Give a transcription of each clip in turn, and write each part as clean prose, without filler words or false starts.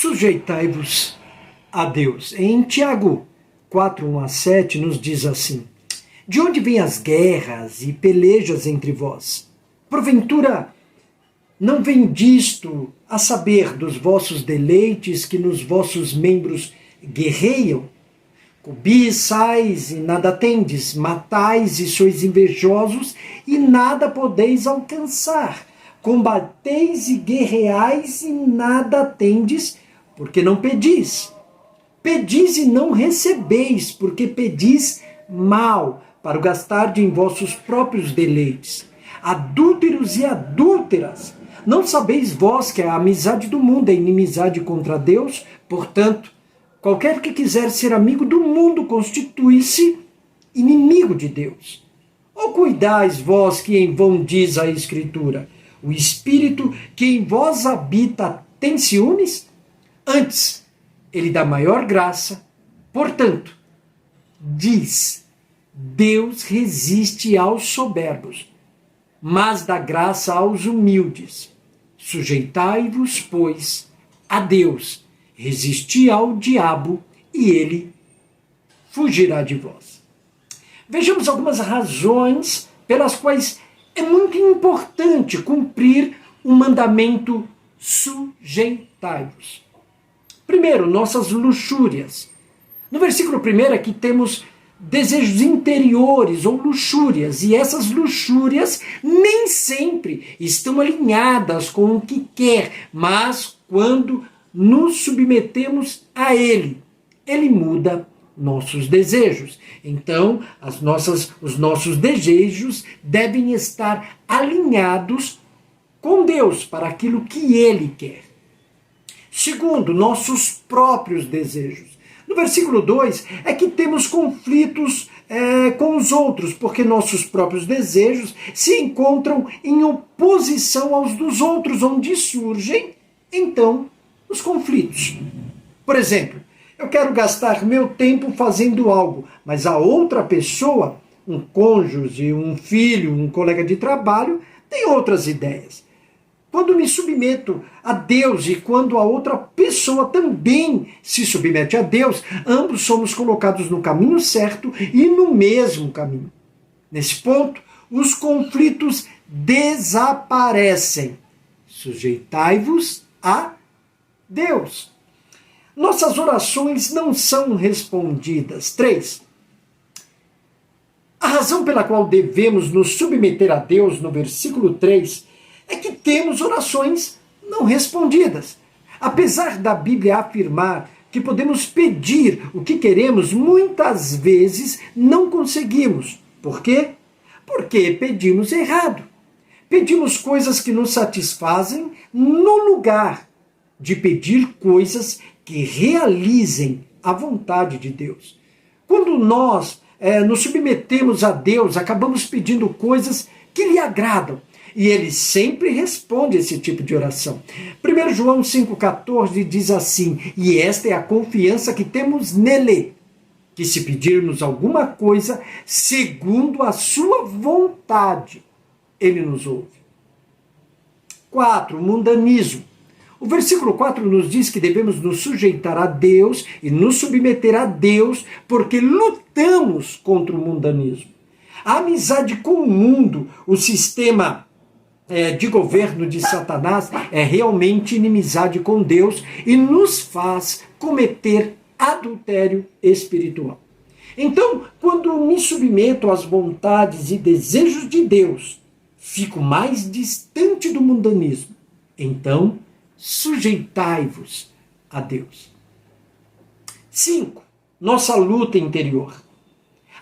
Sujeitai-vos a Deus. Em Tiago 4, 1-7 nos diz assim: de onde vêm as guerras e pelejas entre vós? Porventura não vem disto, a saber, dos vossos deleites que nos vossos membros guerreiam? Cobiçais e nada tendes, matais e sois invejosos e nada podeis alcançar. Combateis e guerreais e nada tendes, porque não pedis. Pedis e não recebeis, porque pedis mal, para o gastardes em vossos próprios deleites. Adúlteros e adúlteras, não sabeis vós que a amizade do mundo é inimizade contra Deus? Portanto, qualquer que quiser ser amigo do mundo constitui-se inimigo de Deus. Ou cuidais vós que em vão diz a Escritura: o Espírito que em vós habita tem ciúmes? Antes, ele dá maior graça. Portanto, diz: Deus resiste aos soberbos, mas dá graça aos humildes. Sujeitai-vos, pois, a Deus. Resisti ao diabo e ele fugirá de vós. Vejamos algumas razões pelas quais é muito importante cumprir o mandamento sujeitai-vos. Primeiro, nossas luxúrias. No versículo 1 aqui temos desejos interiores ou luxúrias, e essas luxúrias nem sempre estão alinhadas com o que quer, mas quando nos submetemos a Ele, Ele muda nossos desejos. Então, os nossos desejos devem estar alinhados com Deus para aquilo que Ele quer. Segundo, nossos próprios desejos. No versículo 2 é que temos conflitos com os outros, porque nossos próprios desejos se encontram em oposição aos dos outros, onde surgem, então, os conflitos. Por exemplo, eu quero gastar meu tempo fazendo algo, mas a outra pessoa, um cônjuge, um filho, um colega de trabalho, tem outras ideias. Quando me submeto a Deus e quando a outra pessoa também se submete a Deus, ambos somos colocados no caminho certo e no mesmo caminho. Nesse ponto, os conflitos desaparecem. Sujeitai-vos a Deus. Nossas orações não são respondidas. 3. A razão pela qual devemos nos submeter a Deus, no versículo 3, é que temos orações não respondidas. Apesar da Bíblia afirmar que podemos pedir o que queremos, muitas vezes não conseguimos. Por quê? Porque pedimos errado. Pedimos coisas que nos satisfazem no lugar de pedir coisas que realizem a vontade de Deus. Quando nós nos submetemos a Deus, acabamos pedindo coisas que lhe agradam. E ele sempre responde esse tipo de oração. 1 João 5,14 diz assim: e esta é a confiança que temos nele, que se pedirmos alguma coisa segundo a sua vontade, ele nos ouve. 4. Mundanismo. O versículo 4 nos diz que devemos nos sujeitar a Deus e nos submeter a Deus porque lutamos contra o mundanismo. A amizade com o mundo, o sistema de governo de Satanás, é realmente inimizade com Deus e nos faz cometer adultério espiritual. Então, quando me submeto às vontades e desejos de Deus, fico mais distante do mundanismo. Então, sujeitai-vos a Deus. 5. Nossa luta interior.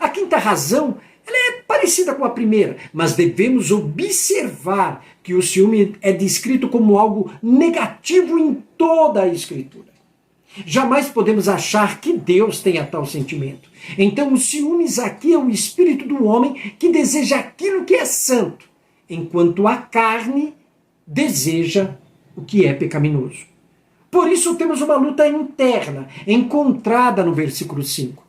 A quinta razão, ela é parecida com a primeira, mas devemos observar que o ciúme é descrito como algo negativo em toda a Escritura. Jamais podemos achar que Deus tenha tal sentimento. Então, os ciúmes aqui é o espírito do homem que deseja aquilo que é santo, enquanto a carne deseja o que é pecaminoso. Por isso temos uma luta interna, encontrada no versículo 5.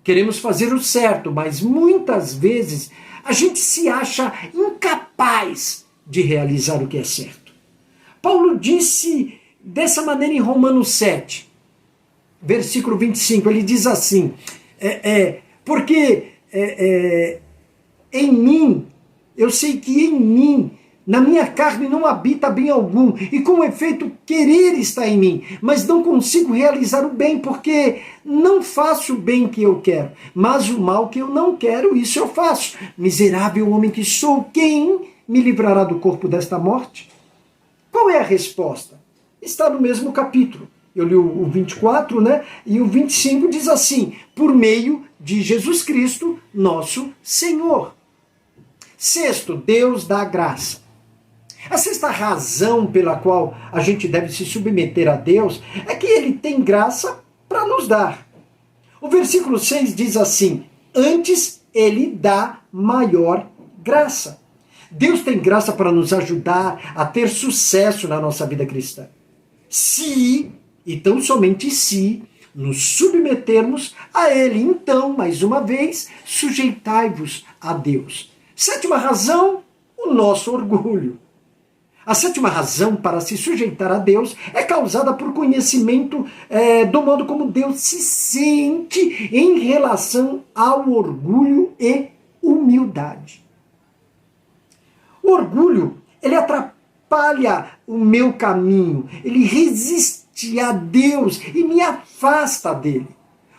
Queremos fazer o certo, mas muitas vezes a gente se acha incapaz de realizar o que é certo. Paulo disse dessa maneira em Romanos 7, versículo 25, ele diz assim, porque em mim, eu sei que em mim, na minha carne não habita bem algum, e com efeito querer está em mim, mas não consigo realizar o bem, porque não faço o bem que eu quero, mas o mal que eu não quero, isso eu faço. Miserável homem que sou, quem me livrará do corpo desta morte? Qual é a resposta? Está no mesmo capítulo. Eu li o 24, né? E o 25 diz assim, por meio de Jesus Cristo, nosso Senhor. Sexto, Deus dá graça. A sexta razão pela qual a gente deve se submeter a Deus é que Ele tem graça para nos dar. O versículo 6 diz assim, antes Ele dá maior graça. Deus tem graça para nos ajudar a ter sucesso na nossa vida cristã. Se, e tão somente se, nos submetermos a Ele. Então, mais uma vez, sujeitai-vos a Deus. Sétima razão, o nosso orgulho. A sétima razão para se sujeitar a Deus é causada por conhecimento do modo como Deus se sente em relação ao orgulho e humildade. O orgulho, ele atrapalha o meu caminho, ele resiste a Deus e me afasta dele.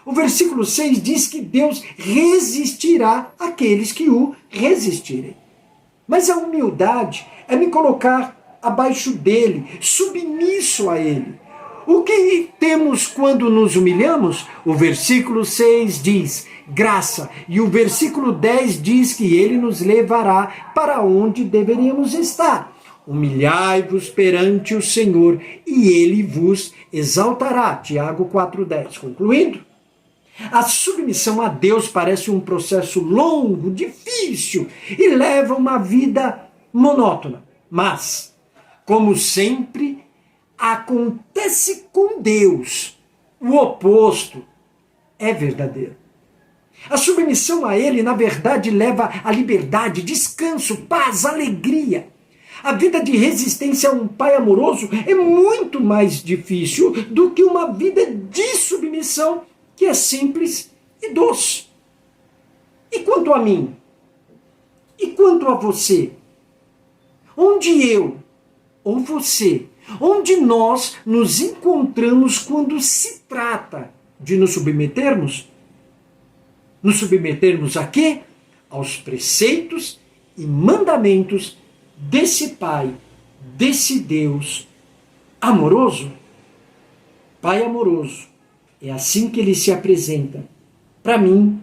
O versículo 6 diz que Deus resistirá àqueles que o resistirem. Mas a humildade é me colocar abaixo dele, submisso a ele. O que temos quando nos humilhamos? O versículo 6 diz graça, e o versículo 10 diz que ele nos levará para onde deveríamos estar. Humilhai-vos perante o Senhor e ele vos exaltará. Tiago 4,10. Concluindo, a submissão a Deus parece um processo longo, difícil e leva uma vida monótona. Mas, como sempre, acontece com Deus. O oposto é verdadeiro. A submissão a Ele, na verdade, leva a liberdade, descanso, paz, alegria. A vida de resistência a um Pai amoroso é muito mais difícil do que uma vida de submissão que é simples e doce. E quanto a mim? E quanto a você? Onde eu ou você, onde nós nos encontramos quando se trata de nos submetermos? Nos submetermos a quê? Aos preceitos e mandamentos desse Pai, desse Deus amoroso? Pai amoroso, é assim que ele se apresenta para mim,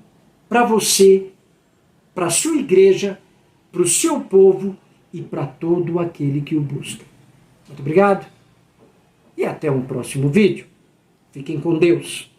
para você, para a sua igreja, para o seu povo e para todo aquele que o busca. Muito obrigado e até um próximo vídeo. Fiquem com Deus.